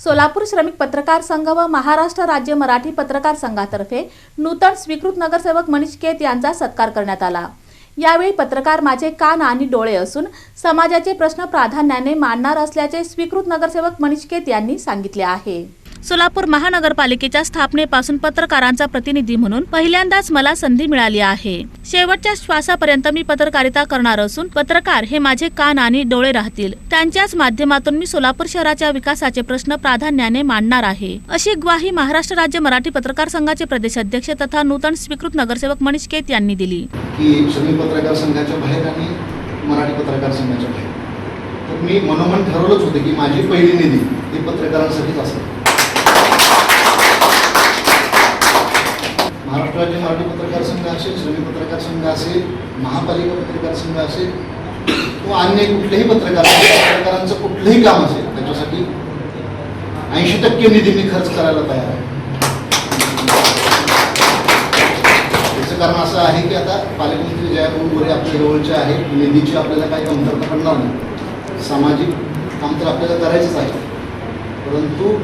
सोलापूर श्रमिक पत्रकार संघ व महाराष्ट्र राज्य मराठी पत्रकार संघातर्फे नूतन स्वीकृत नगरसेवक मनीष केत यांचा सत्कार करण्यात आला। यावेळी पत्रकार माझे कान आणि डोळे असून समाजाचे प्रश्न प्राधान्याने मांडणार असल्याचे स्वीकृत नगरसेवक मनीष केत यांनी सांगितले आहे। सोलापूर महानगरपालिकेच्या स्थापनेपासून पत्रकारांचा प्रतिनिधी म्हणून पहिल्यांदाच मला संधी मिळाली आहे। शेवटच्या श्वासापर्यंत मी पत्रकारिता करणार असून पत्रकार हे माझे कान आणि डोळे राहतील। त्यांच्याच माध्यमातून मी सोलापूर शहराच्या विकासाचे प्रश्न प्राधान्याने मांडणार आहे, अशी ग्वाही महाराष्ट्र राज्य मराठी पत्रकार संघाचे प्रदेशाध्यक्ष तथा नूतन स्वीकृत नगरसेवक मनीष केत यांनी दिली। की श्रमिक पत्रकार संघाच्या बाहेर आणि मराठी पत्रकार संघाच्या बाहेर तर मी मनोमन ठरवलंच होतं की माझी पहिली निधी ही पत्रकारांसाठीच असेल। महाराष्ट्र राज्य मराठी पत्रकार संघ असेल, श्रमिक पत्रकार संघ असेल, महापालिका पत्रकार संघ असेल किंवा अन्य कुठलेही पत्रकारांचं कुठलंही काम असेल त्याच्यासाठी 80% निधी मी खर्च करायला तयार आहे। याचं कारण असं आहे की आता पालकमंत्री जयाभाऊ गोरे आपल्या जवळचे आहे, निधीची आपल्याला काही कमतरता पडणार नाही। सामाजिक काम तर आपल्याला करायचंच आहे, परंतु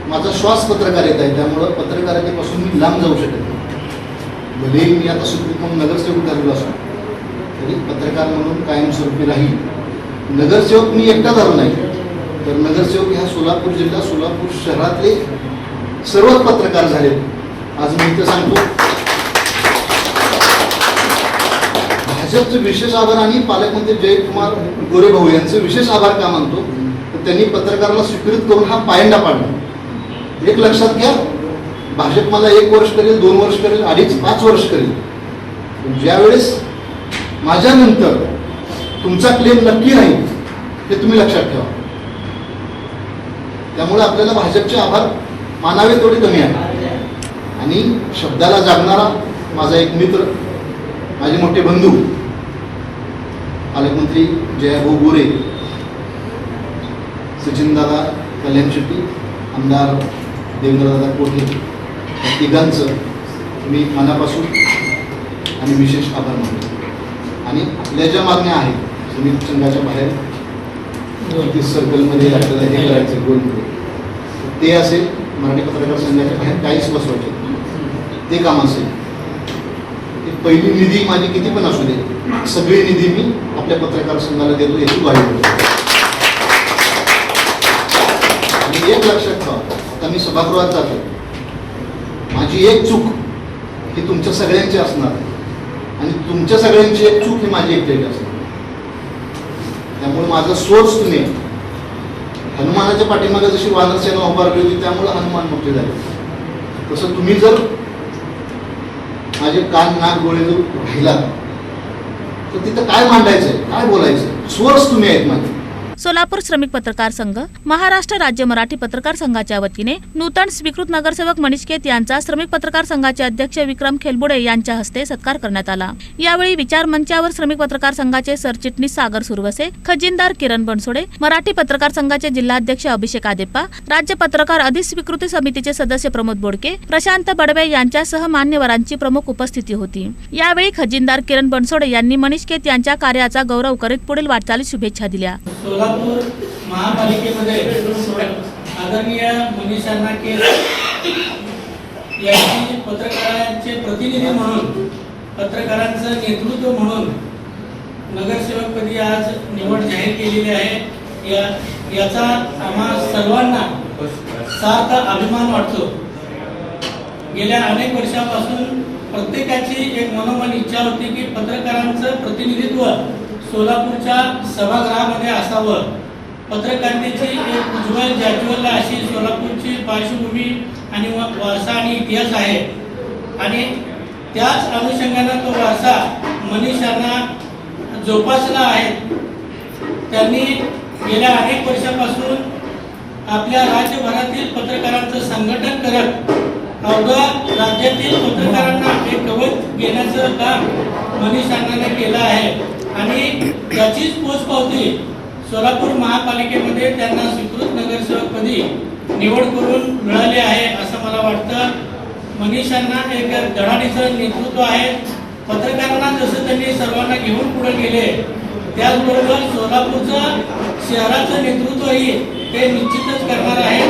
माझा श्वास पत्रकारिता आहे, त्यामुळं पत्रकारितेपासून मी लांब जाऊ शकत नाही। भलेही मी आता सुखरूप म्हणून नगरसेवक झालेलो असतो तरी पत्रकार म्हणून कायमस्वरूपी राहील। नगरसेवक मी एकटा झालो नाही तर नगरसेवक ह्या सोलापूर जिल्हा सोलापूर शहरातले सर्वच पत्रकार झाले। आज मी इथं सांगतो भाजपचं विशेष आभार आणि पालकमंत्री जयकुमार गोरे भाऊ यांचे विशेष आभार का मानतो तर त्यांनी पत्रकाराला स्वीकृत करून हा पायंडा पाडला। एक लक्षात घ्या, भाजप मला 1 वर्ष करेल, 2 वर्ष करेल, 2.5-5 वर्ष करेल, ज्यावेळेस माझ्यानंतर तुमचा क्लेम नक्की नाही हे तुम्ही लक्षात ठेवा। त्यामुळे आपल्याला भाजपचे आभार मानावे तेवढे कमी आहे। आणि शब्दाला जागणारा माझा एक मित्र, माझे मोठे बंधू पालकमंत्री जयाभाऊ गोरे, सचिनदादा कल्याण शेट्टी, आमदार देवेंद्रदादा कोठे, या तिघांचं मी मनापासून आणि विशेष आभार मानतो। आणि आपल्या ज्या मागण्या आहेत श्रमिक संघाच्या बाहेर सर्कलमध्ये आपल्याला हे करायचं गोलमध्ये ते असेल, मराठी पत्रकार संघाच्या बाहेर काहीच बसवायचे ते काम असेल, पहिली निधी माझी किती पण असू दे, सगळी निधी मी आपल्या पत्रकार संघाला देतो याची ग्वाही देतो। आणि एक लक्षात ठेवा, आता मी सभागृहात जातो, माझी एक चूक ही तुमच्या सगळ्यांची असणार आणि तुमच्या सगळ्यांची एक चूक ही माझी एकट्याची असणार। त्यामुळे माझा सोर्स तुम्ही हनुमानाच्या पाठीमागे जशी वानरसेना उभारली होती त्यामुळे हनुमान मोठे झाले, तसं तुम्ही जर माझे कान नाक डोळे जर राहिलात तर तिथं काय मांडायचंय, काय बोलायचं, सोर्स तुम्ही आहेत माझे। सोलापूर श्रमिक पत्रकार संघ, महाराष्ट्र राज्य मराठी पत्रकार संघाच्या वतीने नूतन स्वीकृत नगरसेवक मनीष केत यांचा श्रमिक पत्रकार संघाचे अध्यक्ष विक्रम खेलबुडे यांच्या हस्ते सत्कार करण्यात आला। यावेळी विचार मंचावर श्रमिक पत्रकार संघाचे सरचिटणीस सागर सुरवसे, खजिनदार किरण बनसोडे, मराठी पत्रकार संघाचे जिल्हाध्यक्ष अभिषेक आदेप्पा, राज्य पत्रकार अधिस्वीकृती समितीचे सदस्य प्रमोद बोडके, प्रशांत बडवे यांच्यासह मान्यवरांची प्रमुख उपस्थिती होती। यावेळी खजिनदार किरण बनसोडे यांनी मनीष केत यांच्या कार्याचा गौरव करीत पुढील वाटचालीस शुभेच्छा दिल्या। सोलापूर महापालिकेमध्ये आदरणीय मनीषांना केत यांची पत्रकारांचे प्रतिनिधी म्हणून, पत्रकारांचं नेतृत्व म्हणून नगरसेवकपदी आज निवड जाहीर केलेली आहे। याचा आम्हा सर्वांना सार्थ अभिमान वाटतो। गेल्या अनेक वर्षापासून प्रत्येकाची एक मनोमन इच्छा होती की पत्रकारांचं प्रतिनिधित्व सोलापूरच्या सभागृहामध्ये असावं। पत्रकारितेची एक उज्ज्वल जाज्वल्य अशी सोलापूरची पार्श्वभूमी आणि वारसा आणि इतिहास आहे आणि त्याच अनुषंगाने तो वारसा मनीषांना जोपासला आहे। त्यांनी गेल्या अनेक वर्षापासून आपल्या राज्यभरातील पत्रकारांचं संघटन करत अवघ्या राज्यातील पत्रकारांना एक कवच घेण्याचं काम मनीषांना केलं आहे आणि त्याचीच पोचपावती सोलापूर महापालिकेमध्ये त्यांना स्वीकृत नगरसेवकपदी निवड करून मिळाली आहे असं मला वाटतं। मनीषांना एक धडाडीचं नेतृत्व आहे। पत्रकारांना जसं त्यांनी सर्वांना घेऊन पुढे गेले त्याचबरोबर सोलापूरचं शहराचं नेतृत्वही ते निश्चितच करणार आहे।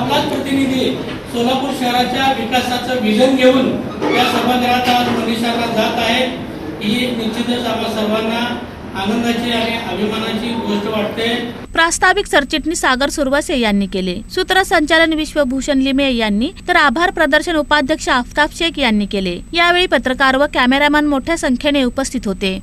आपलाच प्रतिनिधी सोलापूर शहराच्या विकासाचं विजन घेऊन या सभागृहात आज मनीषाला जात आहे. ही निश्चितच आम्हा सर्वांना आनंदाची आणि अभिमानाची गोष्ट वाटते. प्रास्ताविक सरचिटणीस सागर सुरवसे यांनी केले. सूत्रसंचालन विश्वभूषण लिमे यांनी तर आभार प्रदर्शन उपाध्यक्ष आफताब शेख यांनी केले. यावेळी पत्रकार व कॅमेरामॅन मोठ्या संख्येने उपस्थित होते.